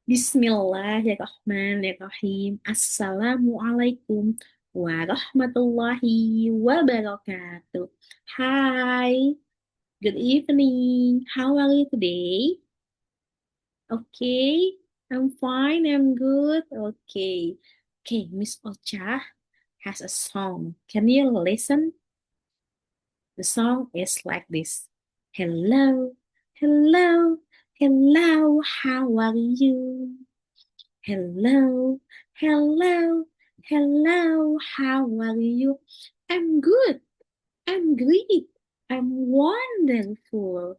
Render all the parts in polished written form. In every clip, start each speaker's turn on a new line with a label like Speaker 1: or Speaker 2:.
Speaker 1: Bismillahirrahmanirrahim. Assalamualaikum warahmatullahi wabarakatuh. Hi, good evening. How are you today? Okay, I'm fine. I'm good. Okay, Miss Ocha has a song. Can you listen? The song is like this. Hello, hello, hello. How are you? Hello, hello, hello, how are you? I'm good, I'm great, I'm wonderful.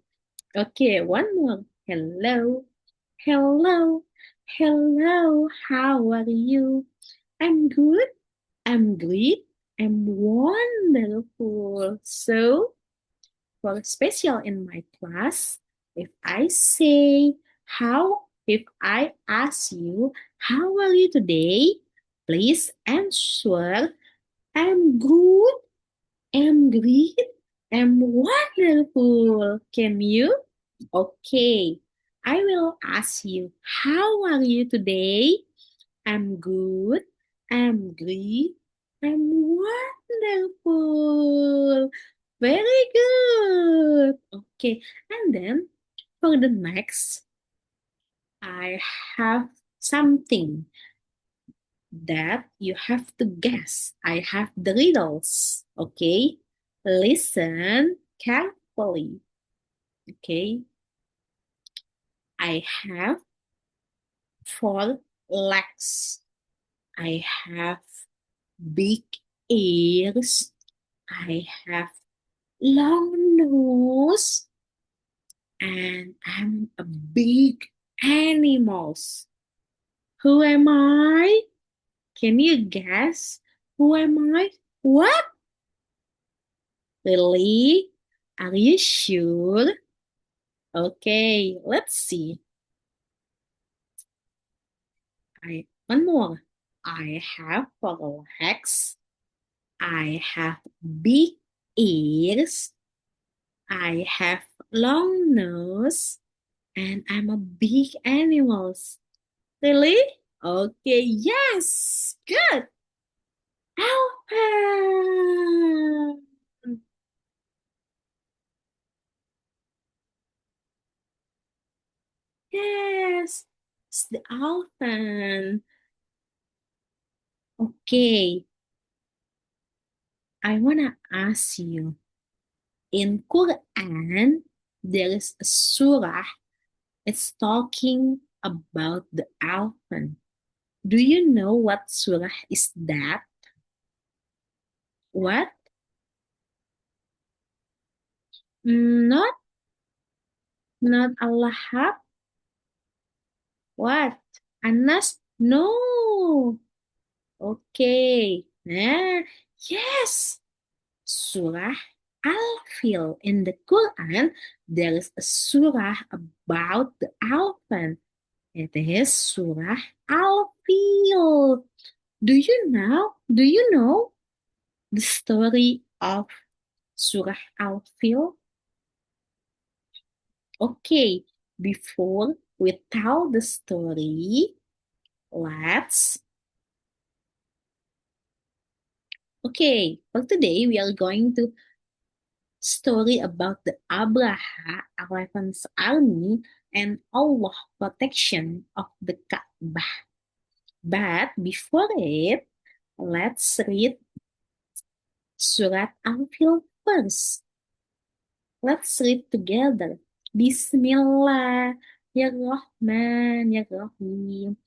Speaker 1: Okay, one more. Hello, hello, hello, how are you? I'm good, I'm great, I'm wonderful. So, for special in my class, if I ask you, how are you today? Please answer, I'm good, I'm great, I'm wonderful. Can you? Okay. I will ask you, how are you today? I'm good, I'm great, I'm wonderful. Very good. Okay, and then for the next, I have something that you have to guess. I have the riddles. Okay, listen carefully. Okay, I have four legs. I have big ears. I have long nose, and I'm a big animals. Who am I? Can you guess? Who am I? What? Really? Are you sure? Okay, let's see. One more. I have four legs. I have big ears. I have long nose, and I'm a big animal. Really? Okay, yes. Good. Elephant. Yes. It's the elephant. Okay, I wanna ask you. In Quran, there is a surah. It's talking about the elephant. Do you know what surah is that? What? Not Allah. What? Anas? No. Okay. Yes. Surah Al-Fil. In the Quran, there is a surah about the elephant. It is Surah Al-Fil. Do you know the story of Surah Al-Fil? Okay, before we tell the story, let's okay, for today we are going to story about the Abraha, elephant's army, and Allah protection of the Kaabah. But before it, let's read Surat Al-Fil first. Let's read together. Bismillahirrahmanirrahim.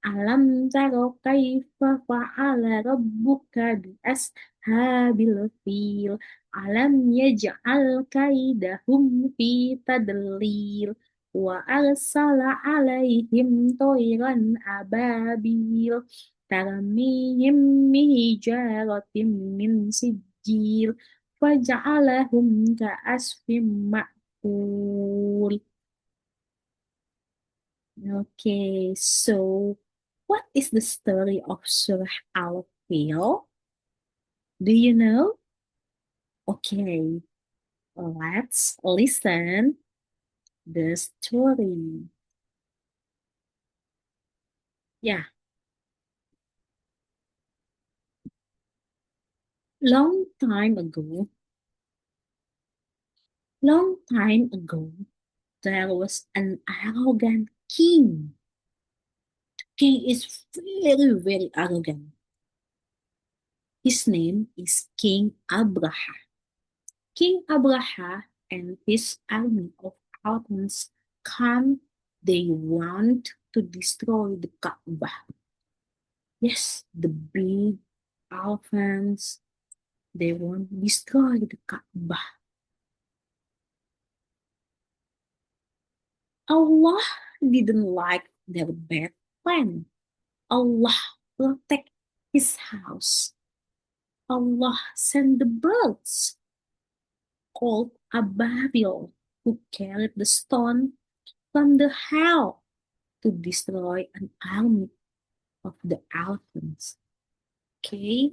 Speaker 1: Alam taro kaifa fa'ala rabbuka bi ashabil fil. Alam yaj'al kaidahum fi tadlil. Wa arsala alaihim toiran ababil. Tarmihim mihijaratim min sijil. فَجَعَلَهُمْ كَعَصْفٍ مَأْكُولٍ. Okay, so what is the story of Surah Al-Fil? Do you know? Okay, let's listen the story. Yeah, long time ago, long time ago, there was an arrogant king. King is very, very arrogant. His name is King Abraha. King Abraha and his army of Arabs come. They want to destroy the Kaaba. Yes, the big elephants. They want to destroy the Kaaba. Allah didn't like their bad plan. Allah protect his house. Allah sent the birds called Ababil who carried the stone from the hell to destroy an army of the elephants. Okay?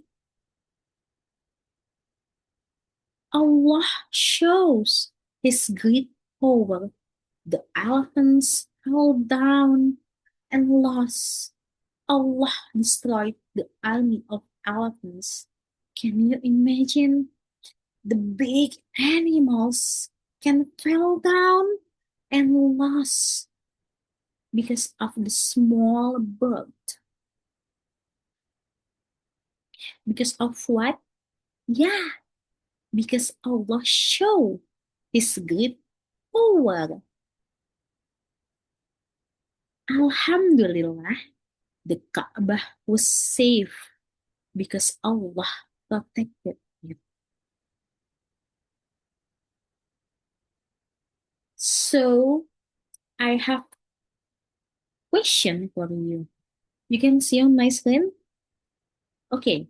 Speaker 1: Allah shows his great power. The elephants fell down and lost. Allah destroyed the army of elephants. Can you imagine? The big animals can fall down and lost because of the small bird. Because of what? Yeah, because Allah showed His great power. Alhamdulillah, the Kaabah was safe because Allah protected it. So I have question for you. You can see on my screen? Okay.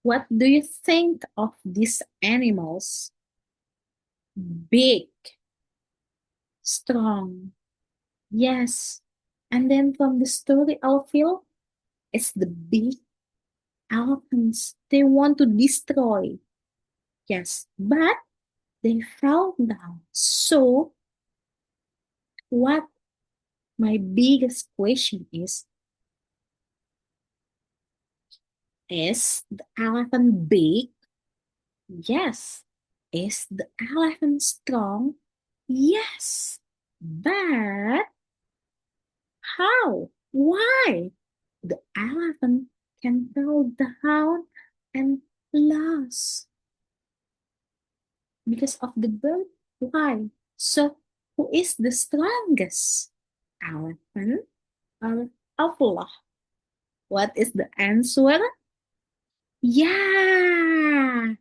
Speaker 1: What do you think of these animals? Big, strong. Yes. And then from the story I feel it's the big elephants they want to destroy. Yes, but they fell down. So what my biggest question is the elephant big? Yes. Is the elephant strong? Yes. But how? Why? The elephant can fall down and lost because of the bird. Why? So, who is the strongest? Elephant or Allah? What is the answer? Yeah,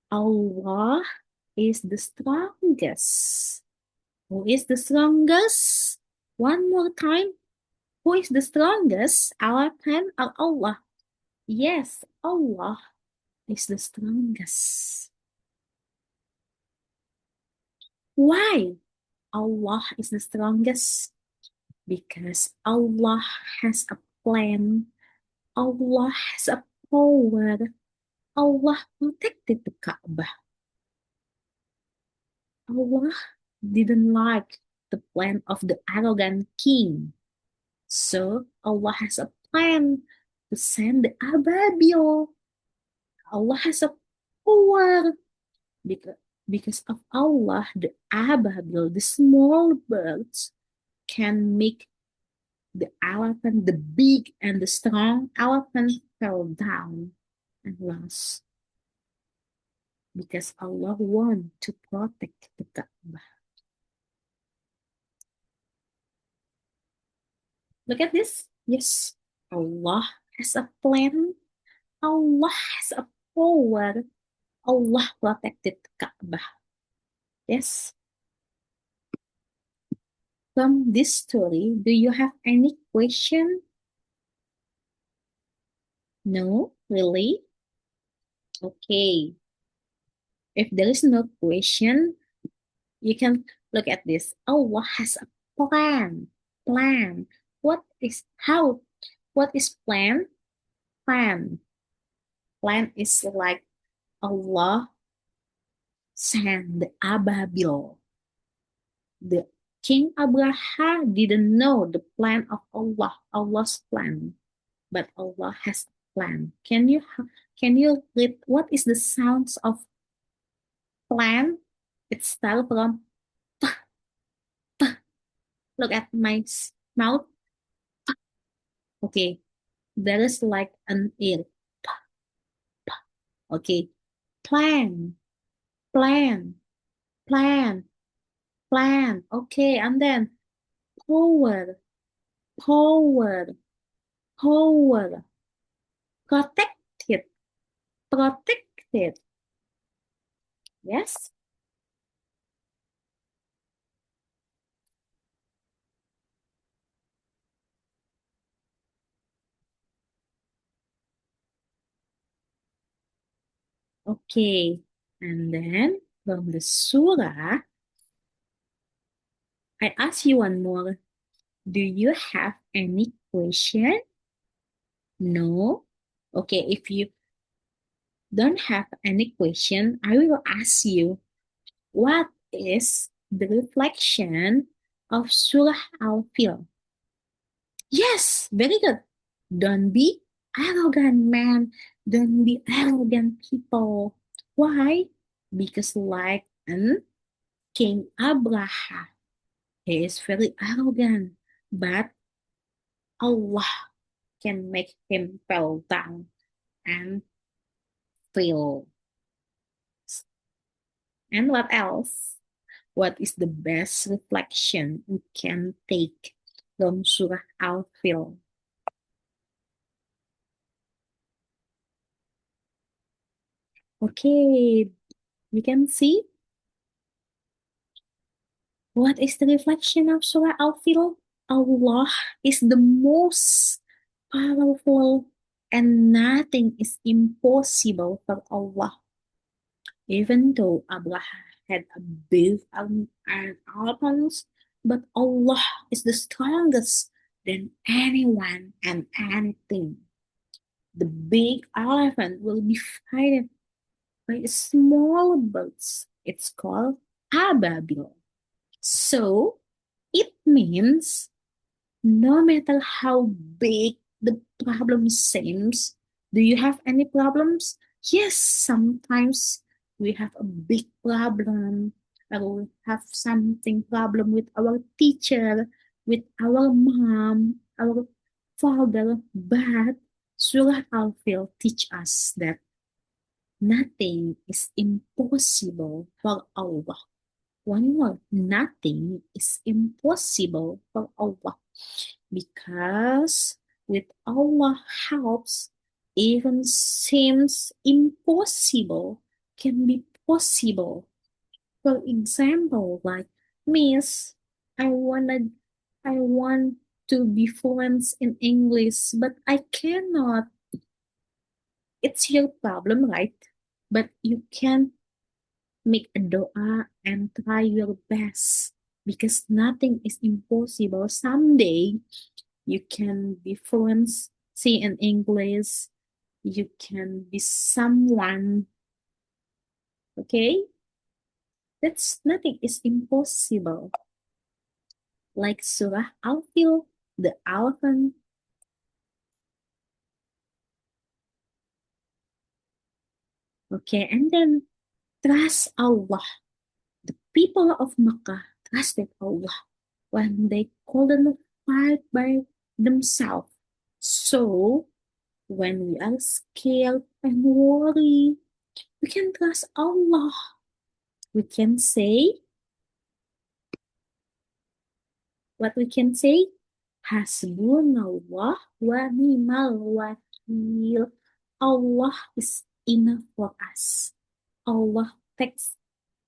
Speaker 1: Allah is the strongest. Who is the strongest? One more time. Who is the strongest? Elephant or Allah? Yes, Allah is the strongest. Why? Allah is the strongest because Allah has a plan. Allah has a power. Allah protected the Kaaba. Allah didn't like the plan of the arrogant king. So Allah has a plan to send the Ababil. Allah has a power because, because of Allah, the Ababil, the small birds, can make the elephant, the big and the strong elephant fell down and lost because Allah want to protect the Kaaba. Look at this. Yes, Allah has a plan. Allah has a power. Allah protected the Kaaba. Yes. From this story, do you have any question? No? Really? Okay. If there is no question, you can look at this. Allah has a plan. Plan. What is how? What is plan? Plan. Plan is like Allah sent the Ababil, the King Abraham didn't know the plan of Allah, Allah's plan, but Allah has a plan. Can you read what is the sounds of plan? It starts from look at my mouth. Okay, there is like an ear. Okay, plan, plan, plan, plan. Okay, and then power, power, power. Protected, protected. Yes. Okay. And then from the surah, I ask you one more. Do you have any question? No? Okay, if you don't have any question, I will ask you what is the reflection of Surah Al-Fil? Yes, very good. Don't be arrogant, man. Don't be arrogant, people. Why? Because like an King Abraham, he is very arrogant, but Allah can make him fall down and fail. And what else? What is the best reflection we can take from Surah Al-Fil? Okay, you can see what is the reflection of Surah Al-Fil? Allah is the most powerful and nothing is impossible for Allah. Even though Abraham had a big arms, but Allah is the strongest than anyone and anything. The big elephant will be fighted by small birds. It's called ababil. So it means no matter how big the problem seems, do you have any problems? Yes, sometimes we have a big problem, or we have something problem with our teacher, with our mom, our father, but Surah Al-Fil teach us that nothing is impossible for Allah. One more, nothing is impossible for Allah because with Allah helps, even seems impossible can be possible. For example, like Miss, I wanna I want to be fluent in English, but I cannot. It's your problem, right? But you can make a dua and try your best because nothing is impossible. Someday you can be fluent, say in English, you can be someone, okay? That's nothing is impossible. Like Surah Al-Fil, the elephant. Okay, and then trust Allah. The people of Makkah trusted Allah when they couldn't fight by themselves. So when we are scared and worried, we can trust Allah. We can say what we can say. Hasbunallah wa ni'mal wakil. Allah is enough for us. Allah takes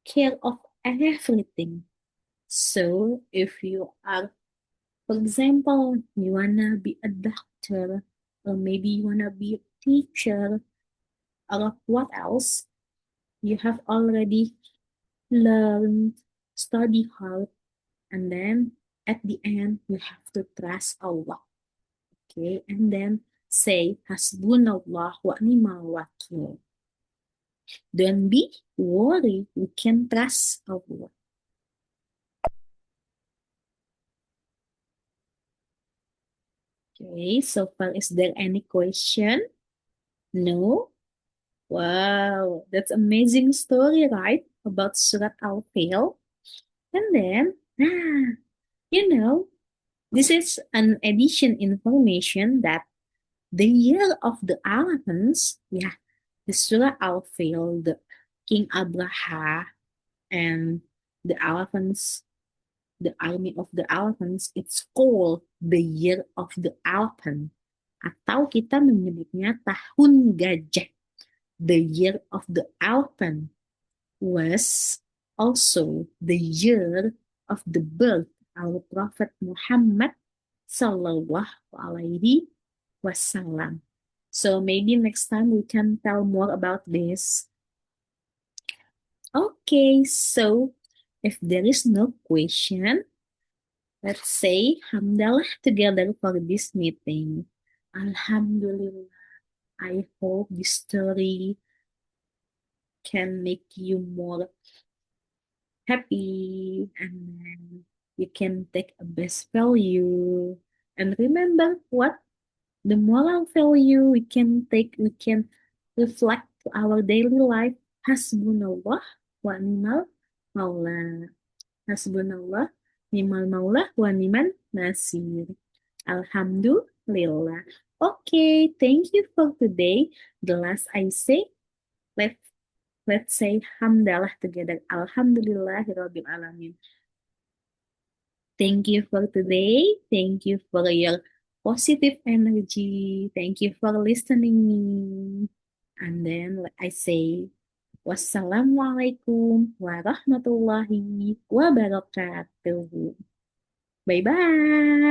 Speaker 1: care of everything. So if you are, for example, you wanna be a doctor, or maybe you wanna be a teacher, or what else, you have already learned, study hard, and then at the end you have to trust Allah. Okay, and then say Hasbunallah wa ni'mal wakil. Don't be worried, we can trust Allah. Okay, so far, is there any question? No? Wow, that's amazing story, right? About Surat Al-Fil. And then, you know, this is an addition information that the year of the elephants, yeah, the Surah Al-Fil, the King Abraha, and the elephants, the army of the elephants, it's called the year of the elephant. Atau kita menyebutnya tahun gajah, the year of the elephant was also the year of the birth of Prophet Muhammad Sallallahu Alaihi Wasallam. So maybe next time we can tell more about this. Okay, so if there is no question, let's say Hamdalah together for this meeting. Alhamdulillah. I hope this story can make you more happy and then you can take a best value. And remember what the moral value we can reflect to our daily life. Hasbunallah wa ni'mal maula. Hasbunallah ni'mal maula wa ni'mal nasir. Alhamdulillah. Okay, thank you for today. The last I say, let's let's say hamdalah together. Alhamdulillahirabbil alamin. Thank you for today. Thank you for your positive energy. Thank you for listening me. And then I say, wassalamualaikum warahmatullahi wabarakatuh. Bye bye.